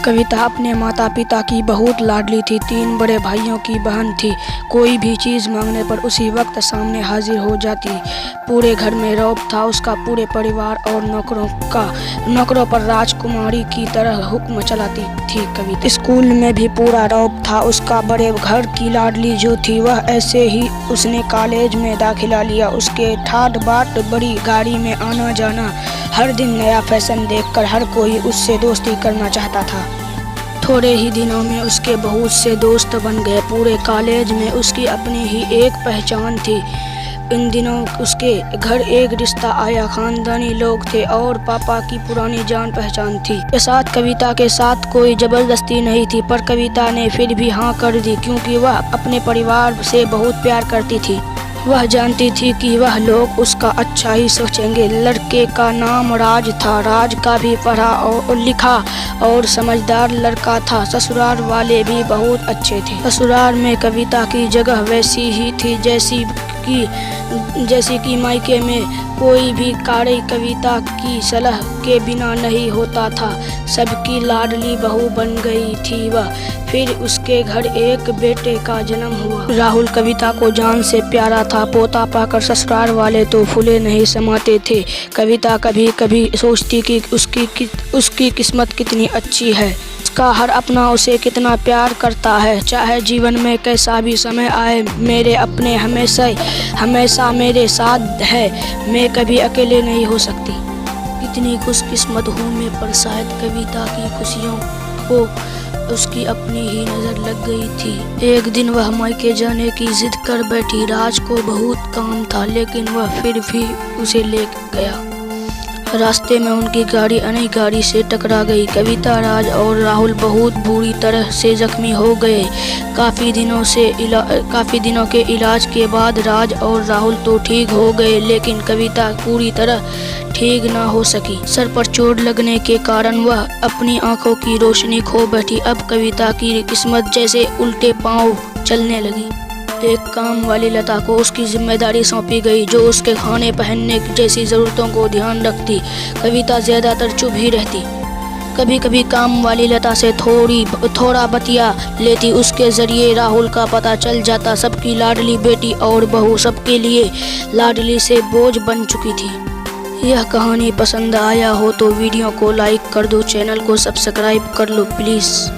कविता अपने माता पिता की बहुत लाडली थी। 3 बड़े भाइयों की बहन थी। कोई भी चीज़ मांगने पर उसी वक्त सामने हाजिर हो जाती। पूरे घर में रौब था। उसका पूरे परिवार और नौकरों पर राजकुमारी की तरह हुक्म चलाती थी कविता। स्कूल में भी पूरा रौब था। उसका बड़े घर की लाडली जो थी वह ऐसे ही उसने कॉलेज में दाखिला लिया। उसके ठाट बाट बड़ी गाड़ी में आना जाना, हर दिन नया फैशन देखकर हर कोई उससे दोस्ती करना चाहता था। थोड़े ही दिनों में उसके बहुत से दोस्त बन गए। पूरे कॉलेज में उसकी अपनी ही एक पहचान थी। इन दिनों उसके घर एक रिश्ता आया। खानदानी लोग थे और पापा की पुरानी जान पहचान थी। के साथ कविता के साथ कोई जबरदस्ती नहीं थी, पर कविता ने फिर भी हाँ कर दी क्योंकि वह अपने परिवार से बहुत प्यार करती थी। वह जानती थी कि वह लोग उसका अच्छा ही सोचेंगे। लड़के का नाम राज था। राज का भी पढ़ा और लिखा और समझदार लड़का था। ससुराल वाले भी बहुत अच्छे थे। ससुराल में कविता की जगह वैसी ही थी जैसी कि मायके में कोई भी कार्य कविता की सलाह के बिना नहीं होता था। सबकी लाडली बहू बन गई थी वह। फिर उसके घर एक बेटे का जन्म हुआ। राहुल कविता को जान से प्यारा था। पोता पाकर ससुराल वाले तो फूले नहीं समाते थे। कविता कभी कभी सोचती कि उसकी किस्मत कितनी अच्छी है। उसका हर अपना उसे कितना प्यार करता है। चाहे जीवन में कैसा भी समय आए, मेरे अपने हमेशा मेरे साथ है। मैं कभी अकेले नहीं हो सकती। कितनी खुशकिस्मत हूँ मैं, पर शायद कविता की खुशियों को उसकी अपनी ही नज़र लग गई थी। एक दिन वह मायके जाने की जिद कर बैठी। राज को बहुत काम था, लेकिन वह फिर भी उसे ले गया। रास्ते में उनकी गाड़ी अन्य गाड़ी से टकरा गई। कविता, राज और राहुल बहुत बुरी तरह से जख्मी हो गए। काफ़ी दिनों के इलाज के बाद राज और राहुल तो ठीक हो गए, लेकिन कविता पूरी तरह ठीक ना हो सकी। सर पर चोट लगने के कारण वह अपनी आंखों की रोशनी खो बैठी। अब कविता की किस्मत जैसे उल्टे पांव चलने लगी। एक काम वाली लता को उसकी जिम्मेदारी सौंपी गई, जो उसके खाने पहनने जैसी ज़रूरतों को ध्यान रखती। कविता ज़्यादातर चुप ही रहती। कभी कभी काम वाली लता से थोड़ा बतिया लेती। उसके ज़रिए राहुल का पता चल जाता। सबकी लाडली बेटी और बहू सबके लिए लाडली से बोझ बन चुकी थी। यह कहानी पसंद आया हो तो वीडियो को लाइक कर दो, चैनल को सब्सक्राइब कर लो प्लीज़।